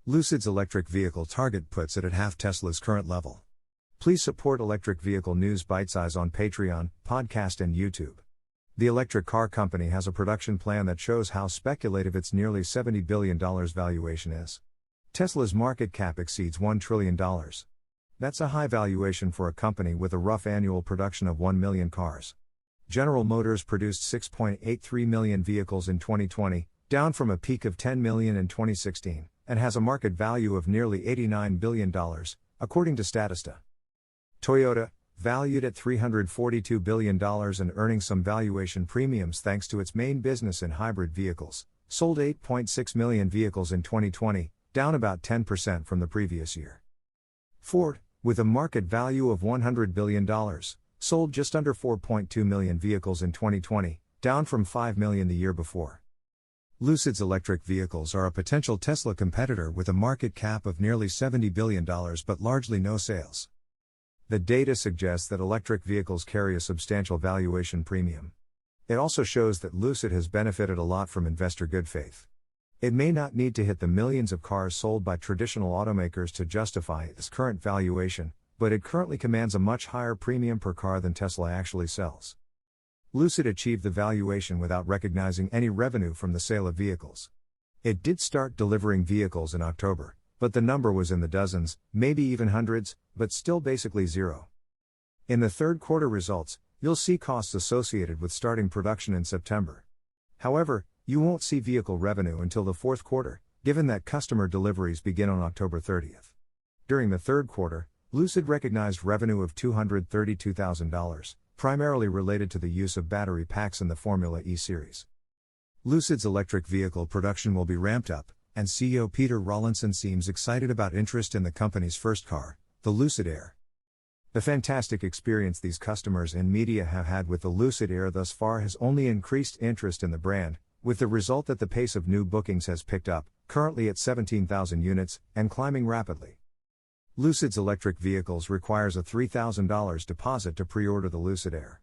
Lucids Electric Vehicle target puts it at half Tesla's current level. Please support Electric Vehicle News Bitesize on Patreon, podcast and YouTube. The electric car company has a production plan that shows how speculative its nearly $70 billion valuation is. Tesla's market cap exceeds $1 trillion. That's a high valuation for a company with a rough annual production of 1 million cars. General Motors produced 6.83 million vehicles in 2020, down from a peak of 10 million in 2016, and has a market value of nearly $89 billion, according to Statista. Toyota, valued at $342 billion and earning some valuation premiums thanks to its main business in hybrid vehicles, sold 8.6 million vehicles in 2020, down about 10% from the previous year. Ford, with a market value of $100 billion, sold just under 4.2 million vehicles in 2020, down from 5 million the year before. Lucids Electric Vehicles are a potential Tesla competitor with a market cap of nearly $70 billion but largely no sales. The data suggests that electric vehicles carry a substantial valuation premium. It also shows that Lucid has benefited a lot from investor good faith. It may not need to hit the millions of cars sold by traditional automakers to justify its current valuation, but it currently commands a much higher premium per car than Tesla actually sells. Lucid achieved the valuation without recognizing any revenue from the sale of vehicles. It did start delivering vehicles in October, but the number was in the dozens, maybe even hundreds, but still basically zero. In the third quarter results, you'll see costs associated with starting production in September. However, you won't see vehicle revenue until the fourth quarter, given that customer deliveries begin on October 30th. During the third quarter, Lucid recognized revenue of $232,000, primarily related to the use of battery packs in the Formula E series. Lucid's electric vehicle production will be ramped up, and CEO Peter Rawlinson seems excited about interest in the company's first car, the Lucid Air. The fantastic experience these customers and media have had with the Lucid Air thus far has only increased interest in the brand, with the result that the pace of new bookings has picked up, currently at 17,000 units, and climbing rapidly. Lucids Electric Vehicles requires a $3,000 deposit to pre-order the Lucid Air.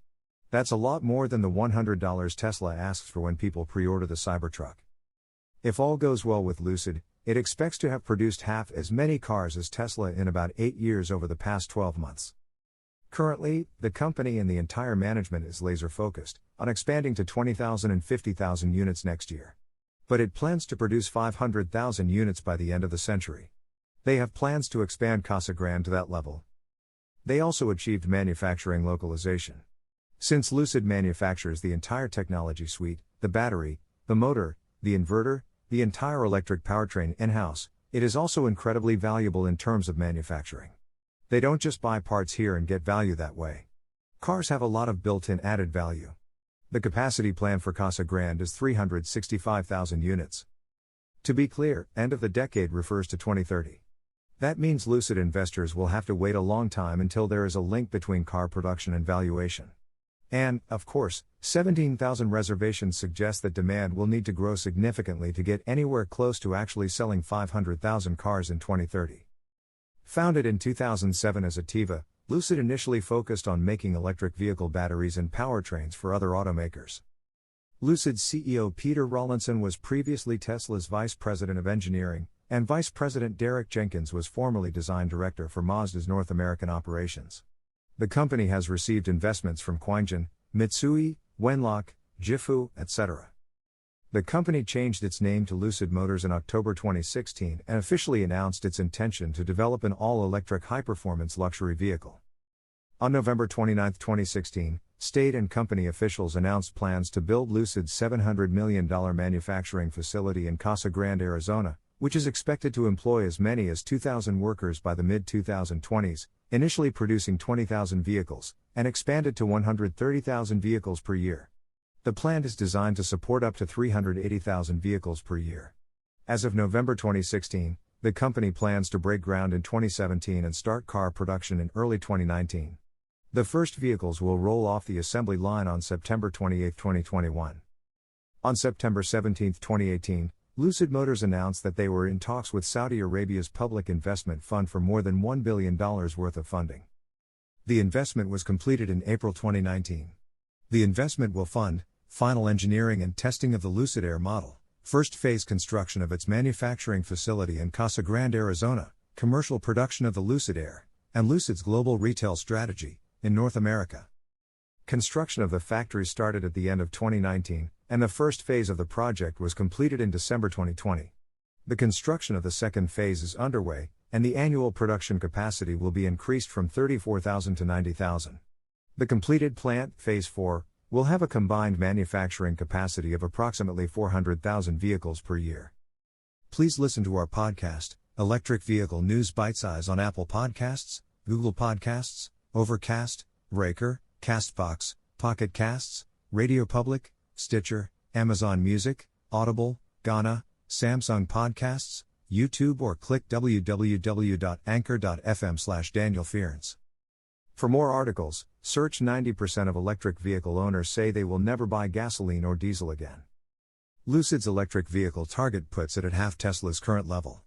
That's a lot more than the $100 Tesla asks for when people pre-order the Cybertruck. If all goes well with Lucid, it expects to have produced half as many cars as Tesla in about 8 years over the past 12 months. Currently, the company and the entire management is laser-focused on expanding to 20,000 and 50,000 units next year. But it plans to produce 500,000 units by the end of the century. They have plans to expand Casa Grande to that level. They also achieved manufacturing localization. Since Lucid manufactures the entire technology suite, the battery, the motor, the inverter, the entire electric powertrain in-house, it is also incredibly valuable in terms of manufacturing. They don't just buy parts here and get value that way. Cars have a lot of built-in added value. The capacity plan for Casa Grande is 365,000 units. To be clear, end of the decade refers to 2030. That means Lucid investors will have to wait a long time until there is a link between car production and valuation. And, of course, 17,000 reservations suggest that demand will need to grow significantly to get anywhere close to actually selling 500,000 cars in 2030. Founded in 2007 as Ativa, Lucid initially focused on making electric vehicle batteries and powertrains for other automakers. Lucid's CEO Peter Rawlinson was previously Tesla's Vice President of Engineering, and Vice President Derek Jenkins was formerly Design Director for Mazda's North American operations. The company has received investments from Quanjin, Mitsui, Wenlock, Jifu, etc. The company changed its name to Lucid Motors in October 2016 and officially announced its intention to develop an all-electric high-performance luxury vehicle. On November 29, 2016, state and company officials announced plans to build Lucid's $700 million manufacturing facility in Casa Grande, Arizona, which is expected to employ as many as 2,000 workers by the mid-2020s, initially producing 20,000 vehicles, and expanded to 130,000 vehicles per year. The plant is designed to support up to 380,000 vehicles per year. As of November 2016, the company plans to break ground in 2017 and start car production in early 2019. The first vehicles will roll off the assembly line on September 28, 2021. On September 17, 2018, Lucid Motors announced that they were in talks with Saudi Arabia's Public Investment Fund for more than $1 billion worth of funding. The investment was completed in April 2019. The investment will fund final engineering and testing of the Lucid Air model, First phase construction of its manufacturing facility in Casa Grande, Arizona, commercial production of the Lucid Air, and Lucid's global retail strategy, in North America. Construction of the factory started at the end of 2019, and the first phase of the project was completed in December 2020. The construction of the second phase is underway, and the annual production capacity will be increased from 34,000 to 90,000. The completed plant, Phase 4, will have a combined manufacturing capacity of approximately 400,000 vehicles per year. Please listen to our podcast, Electric Vehicle News Bitesize, on Apple Podcasts, Google Podcasts, Overcast, Breaker, Castbox, Pocket Casts, Radio Public, Stitcher, Amazon Music, Audible, Ghana, Samsung Podcasts, YouTube, or click www.anchor.fm/DanielFearns. For more articles, search 90% of electric vehicle owners say they will never buy gasoline or diesel again. Lucids Electric Vehicle target puts it at half Tesla's current level.